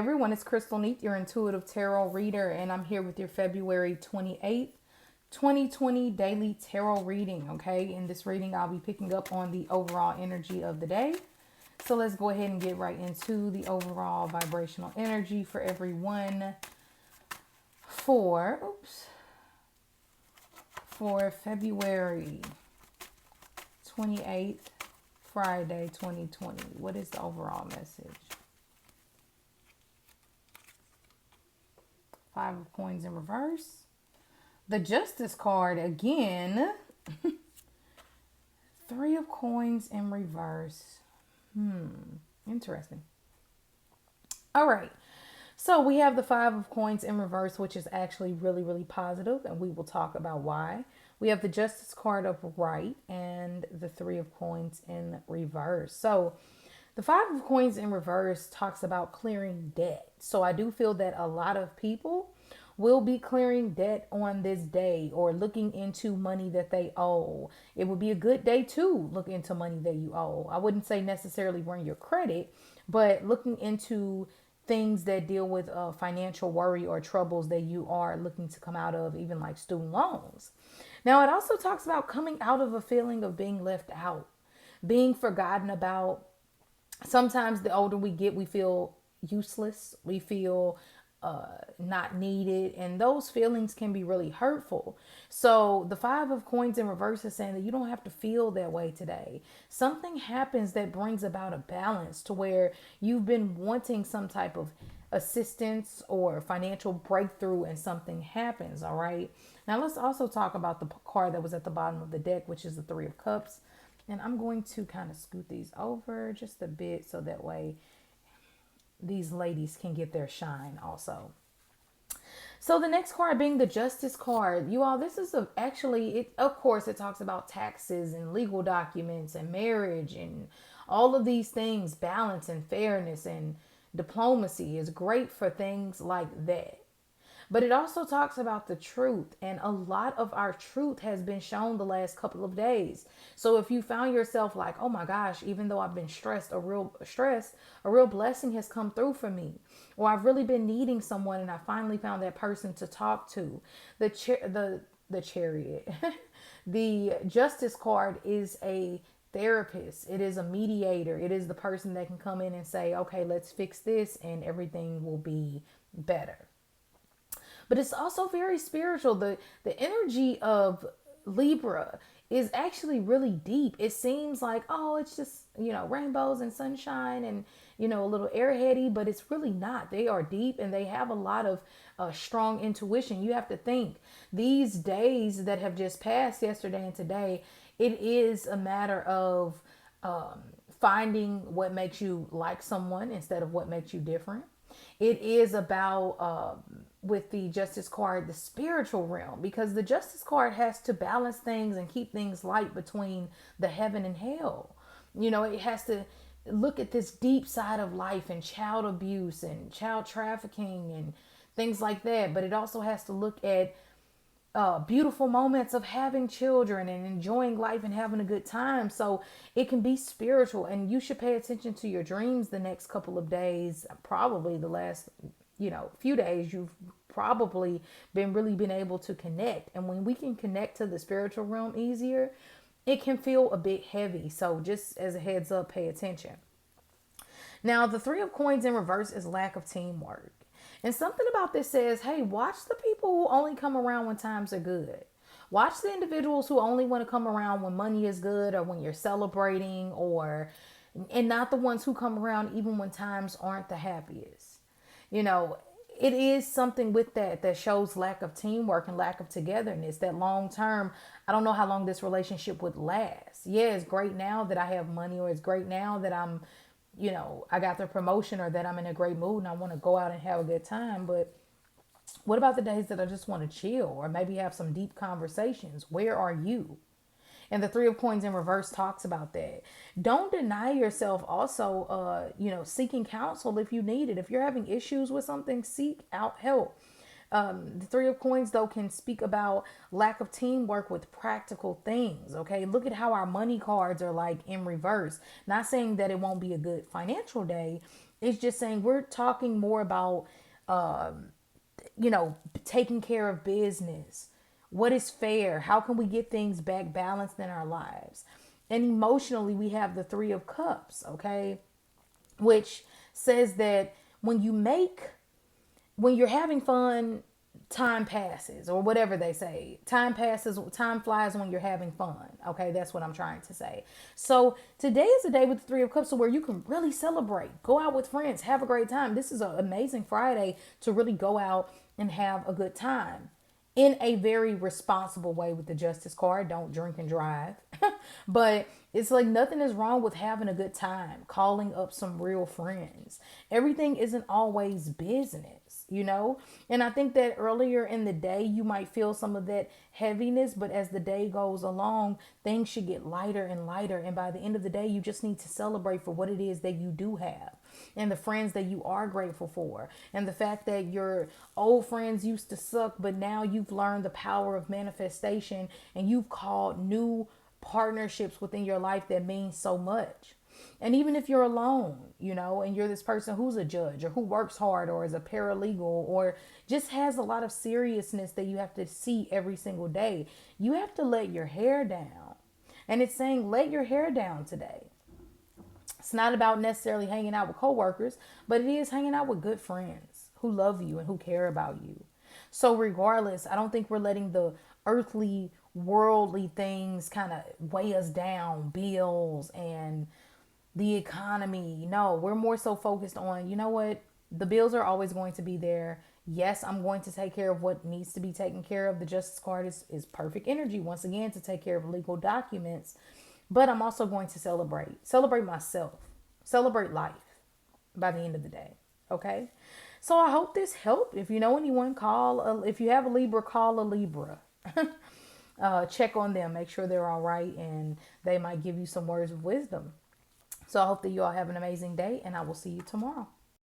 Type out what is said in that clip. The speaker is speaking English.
everyone, it's Crystal Neat, your intuitive tarot reader, and I'm here with your February 28th, 2020 daily tarot reading. Okay, in this reading, I'll be picking up on the overall energy of the day. So let's go ahead and get right into the overall vibrational energy for everyone for February 28th, Friday 2020. What is the overall message? Five of Coins in reverse. The Justice card again. Three of Coins in reverse. Interesting. All right. So we have the Five of Coins in reverse, which is actually really, really positive, and we will talk about why. We have the Justice card upright and the Three of Coins in reverse. So the Five of Coins in reverse talks about clearing debt. So I do feel that a lot of people will be clearing debt on this day or looking into money that they owe. It would be a good day to look into money that you owe. I wouldn't say necessarily run your credit, but looking into things that deal with financial worry or troubles that you are looking to come out of, even like student loans. Now, it also talks about coming out of a feeling of being left out, being forgotten about. Sometimes the older we get, we feel useless. We feel not needed, and those feelings can be really hurtful. So the Five of Coins in reverse is saying that you don't have to feel that way today. Something happens that brings about a balance to where you've been wanting some type of assistance or financial breakthrough, and something happens. All right, now let's also talk about the card that was at the bottom of the deck, which is the Three of Cups. And I'm going to kind of scoot these over just a bit so that way these ladies can get their shine also. So the next card being the Justice card, you all, this is of course, it talks about taxes and legal documents and marriage and all of these things. Balance and fairness and diplomacy is great for things like that. But it also talks about the truth, and a lot of our truth has been shown the last couple of days. So if you found yourself like, oh my gosh, even though I've been a real blessing has come through for me, or I've really been needing someone and I finally found that person to talk to. The Chariot, the Justice card is a therapist. It is a mediator. It is the person that can come in and say, okay, let's fix this and everything will be better. But it's also very spiritual. The energy of Libra is actually really deep. It seems like, oh, it's just, rainbows and sunshine and, a little airheady, but it's really not. They are deep and they have a lot of strong intuition. You have to think these days that have just passed, yesterday and today, it is a matter of finding what makes you like someone instead of what makes you different. It is about with the Justice card, the spiritual realm, because the Justice card has to balance things and keep things light between the heaven and hell. It has to look at this deep side of life and child abuse and child trafficking and things like that. But it also has to look at beautiful moments of having children and enjoying life and having a good time. So it can be spiritual, and you should pay attention to your dreams the next couple of days. Probably the last, few days, you've probably been able to connect. And when we can connect to the spiritual realm easier, it can feel a bit heavy. So just as a heads up, pay attention. Now, the Three of Coins in reverse is lack of teamwork. And something about this says, hey, watch the people who only come around when times are good. Watch the individuals who only want to come around when money is good or when you're celebrating, and not the ones who come around even when times aren't the happiest. It is something with that shows lack of teamwork and lack of togetherness, that long term. I don't know how long this relationship would last. Yeah, it's great now that I have money, or it's great now that I'm I got the promotion, or that I'm in a great mood and I want to go out and have a good time. But what about the days that I just want to chill or maybe have some deep conversations? Where are you? And the Three of Coins in reverse talks about that. Don't deny yourself also, seeking counsel if you need it. If you're having issues with something, seek out help. The Three of Coins, though, can speak about lack of teamwork with practical things. Okay, look at how our money cards are like in reverse. Not saying that it won't be a good financial day. It's just saying we're talking more about, you know, taking care of business. What is fair? How can we get things back balanced in our lives? And emotionally, we have the Three of Cups, okay, which says that when you make when you're having fun, time passes, or whatever they say. Time passes, time flies when you're having fun. Okay, that's what I'm trying to say. So today is a day with the Three of Cups, so where you can really celebrate, go out with friends, have a great time. This is an amazing Friday to really go out and have a good time in a very responsible way with the Justice card. Don't drink and drive. But it's like nothing is wrong with having a good time, calling up some real friends. Everything isn't always business, you know? And I think that earlier in the day, you might feel some of that heaviness, but as the day goes along, things should get lighter and lighter. And by the end of the day, you just need to celebrate for what it is that you do have and the friends that you are grateful for, and the fact that your old friends used to suck, but now you've learned the power of manifestation and you've called new partnerships within your life that mean so much. And even if you're alone, you know, and you're this person who's a judge or who works hard or is a paralegal or just has a lot of seriousness that you have to see every single day, you have to let your hair down. And it's saying, let your hair down today. It's not about necessarily hanging out with coworkers, but it is hanging out with good friends who love you and who care about you. So regardless, I don't think we're letting the earthly, worldly things kind of weigh us down, bills and the economy. No, we're more so focused on, you know what? The bills are always going to be there. Yes, I'm going to take care of what needs to be taken care of. The Justice card is perfect energy, once again, to take care of legal documents. But I'm also going to celebrate myself, celebrate life by the end of the day. Okay. So I hope this helped. If you know anyone, if you have a Libra, call a Libra. Check on them, make sure they're all right, and they might give you some words of wisdom. So I hope that you all have an amazing day, and I will see you tomorrow.